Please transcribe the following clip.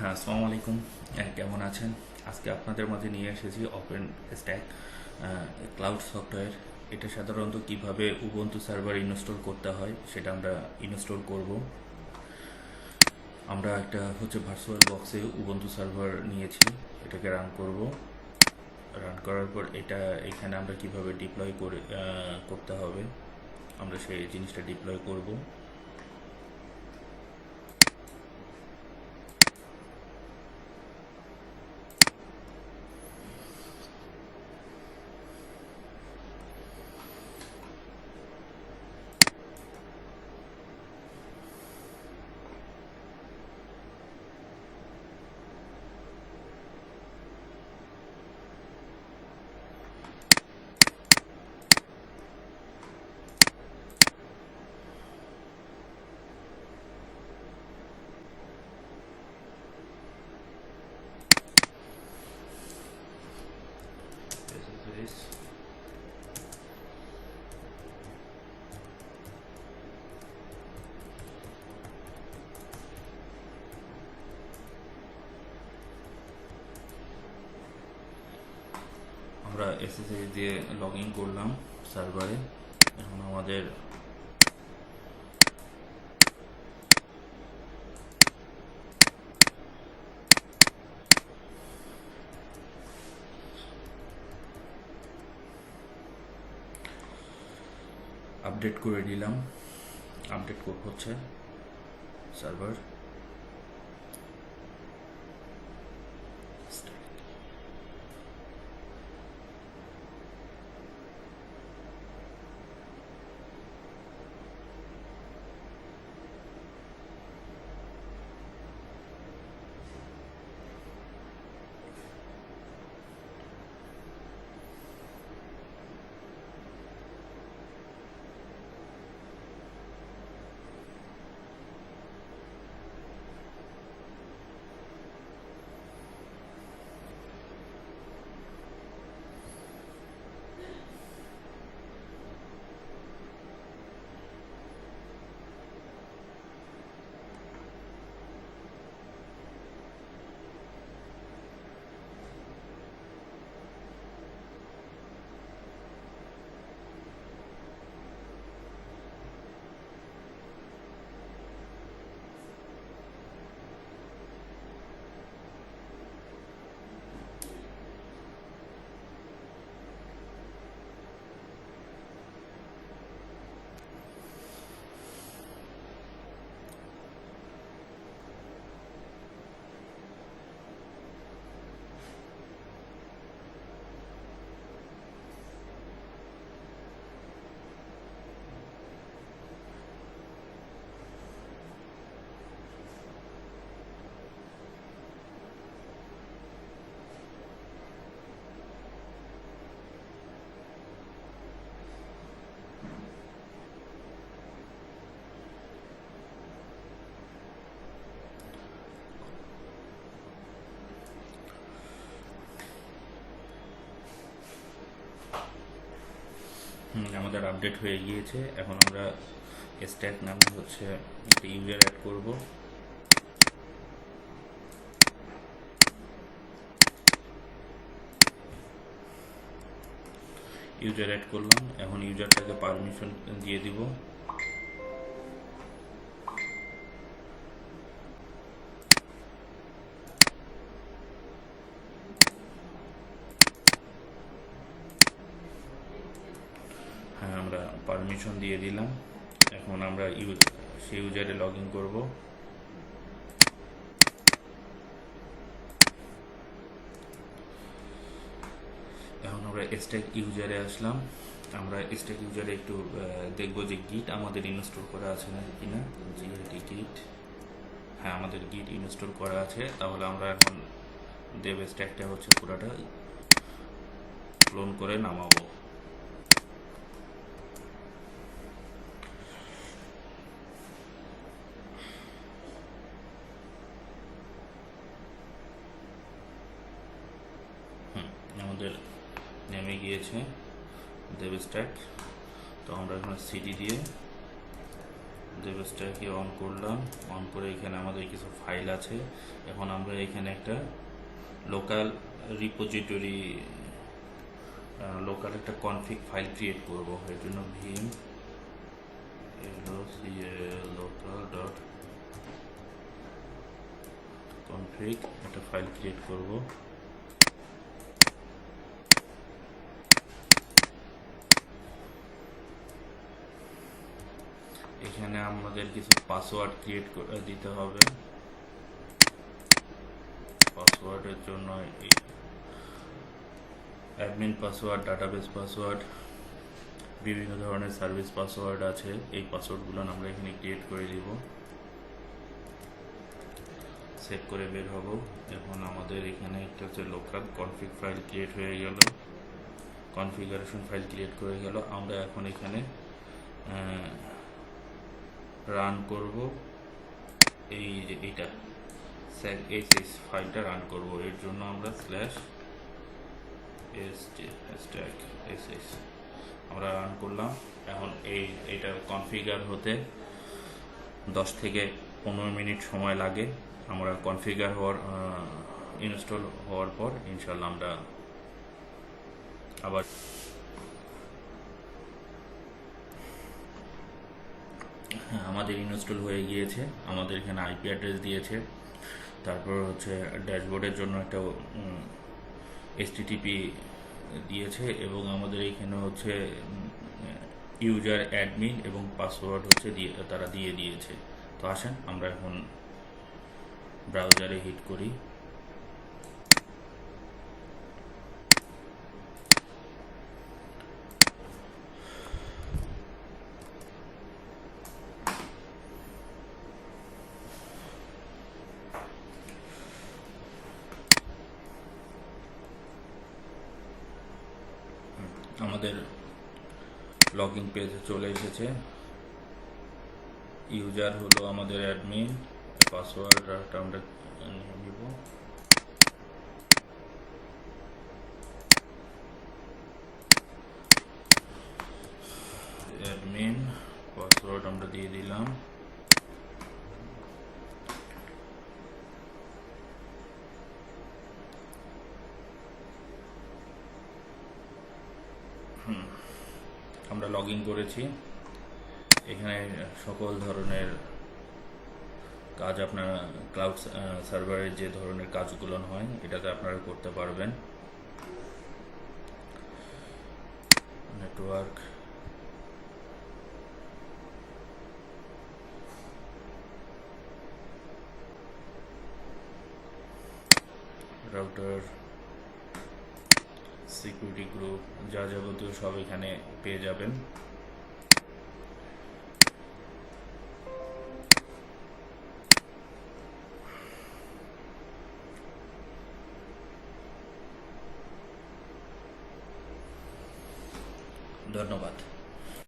হ্যাঁ, আসসালামু আলাইকুম। কেমন আছেন? আজকে আপনাদের মাঝে নিয়ে এসেছি ওপেন স্ট্যাক ক্লাউড সফটওয়্যার। এটা সাধারণত কিভাবে উবুন্টু সার্ভার ইনস্টল করতে হয় সেটা আমরা ইনস্টল করব। আমরা একটা ভার্চুয়াল বক্সে উবুন্টু সার্ভার নিয়েছি, এটাকে রান করব। রান করার পর এখানে আমরা কিভাবে ডিপ্লয় করতে হবে আমরা সেই জিনিসটা ডিপ্লয় করব। আমরা এসএসএস দিয়ে লগ ইন করলাম সার্ভারে। এখন আমাদের আপডেট করে নিলাম, আপডেট হচ্ছে সার্ভার। আমাদের আপডেট হয়ে গিয়েছে। এখন আমরা স্ট্যাক নামে একটা ইউজার অ্যাড করব। ইউজার অ্যাড করলাম, এখন ইউজারটাকে পারমিশন দিয়ে দিব। হ্যাঁ, আমরা পারমিশন দিয়ে দিলাম। এখন আমরা সেই ইউজারে লগ ইন করবো। এখন আমরা স্ট্যাক ইউজারে আসলাম। আমরা স্ট্যাক ইউজারে একটু দেখবো যে গিট আমাদের ইনস্টল করা আছে না কিনা। গিট, হ্যাঁ আমাদের গিট ইনস্টল করা আছে। তাহলে আমরা এখন DevStackটা পুরোটা ক্লোন করে নামাবো। আমাদের নেমে গিয়েছে DevStack। তো আমরা এখন সিডি দিয়ে DevStack-কে অন করলাম, অন করে এখানে আমাদের কিছু ফাইল আছে। এখন আমরা এখানে একটা লোকাল রিপোজিটরি, লোকাল একটা কনফিগ ফাইল ক্রিয়েট করব। এর জন্য vim local dot config একটা ফাইল ক্রিয়েট করব। এখানে আমাদের কিছু পাসওয়ার্ড ক্রিয়েট দিতে হবে। পাসওয়ার্ডের জন্য অ্যাডমিন পাসওয়ার্ড, ডাটাবেস পাসওয়ার্ড, বিভিন্ন ধরনের সার্ভিস পাসওয়ার্ড আছে। এই পাসওয়ার্ডগুলো আমরা এখানে ক্রিয়েট করে দিব, সেভ করে বের হব। এখন আমাদের এখানে একটা হচ্ছে লোকাল কনফিগ ফাইল ক্রিয়েট হয়ে গেল, কনফিগারেশন ফাইল ক্রিয়েট করে গেল। আমরা এখন এখানে রান করব এই যে এটা sh ফাইলটা রান করব। এর জন্য আমরা /stack আমরা রান করলাম। এখন এইটা কনফিগার হতে 10 থেকে 15 মিনিট সময় লাগে। আমরা কনফিগার ইনস্টল হওয়ার পর ইনশাল্লাহ আমরা আবার আমাদের ইনস্টল হয়ে গিয়েছে। আমাদের এখানে আইপি অ্যাড্রেস দিয়েছে, তারপর হচ্ছে ড্যাশবোর্ডের জন্য একটা HTTP দিয়েছে, এবং আমাদের এখানে হচ্ছে ইউজার অ্যাডমিন এবং পাসওয়ার্ড হচ্ছে তারা দিয়ে দিয়েছে। তো আসেন আমরা এখন ব্রাউজারে হিট করি। আমাদের লগইন পেজে চলে এসেছে। ইউজার হলো আমাদের অ্যাডমিন, পাসওয়ার্ড আমরা নিব। অ্যাডমিন পাসওয়ার্ড আমরা দিয়ে দিলাম। আমরা লগ ইন করেছি। এখানে সকল ধরনের কাজ আপনারা ক্লাউড সার্ভারের যে ধরনের কাজগুলো হয় এটাতে আপনারা করতে পারবেন। নেটওয়ার্ক, রাউটার, সিকিউরিটি গ্রুপ, যা যাবতীয় সব এখানে পেয়ে যাবেন। ধন্যবাদ।